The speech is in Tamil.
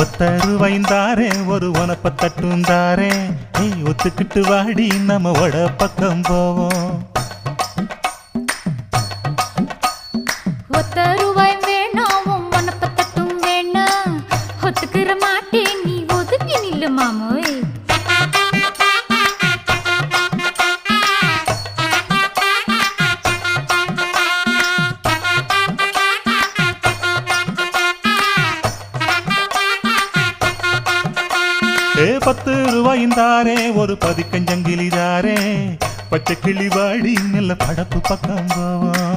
ஒத்தருவாய்ந்தாரே ஒரு உனப்ப தட்டுந்தாரே ஒத்துக்கிட்டு வாடி நம்ம வட பக்கம் போவோம். ஒத்த ரூபாய் வேணாம் உனப்ப தட்டும் வேணாம் ஒத்துக்கிற மாட்டே நீ ஒதுங்கி நில்லு மாமோய். ₹10 ஒரு பதிக்கஞ்சங்கிலிதாரே பச்சை கிளி வாடி நல்ல படப்பு பக்கம் போவோம்.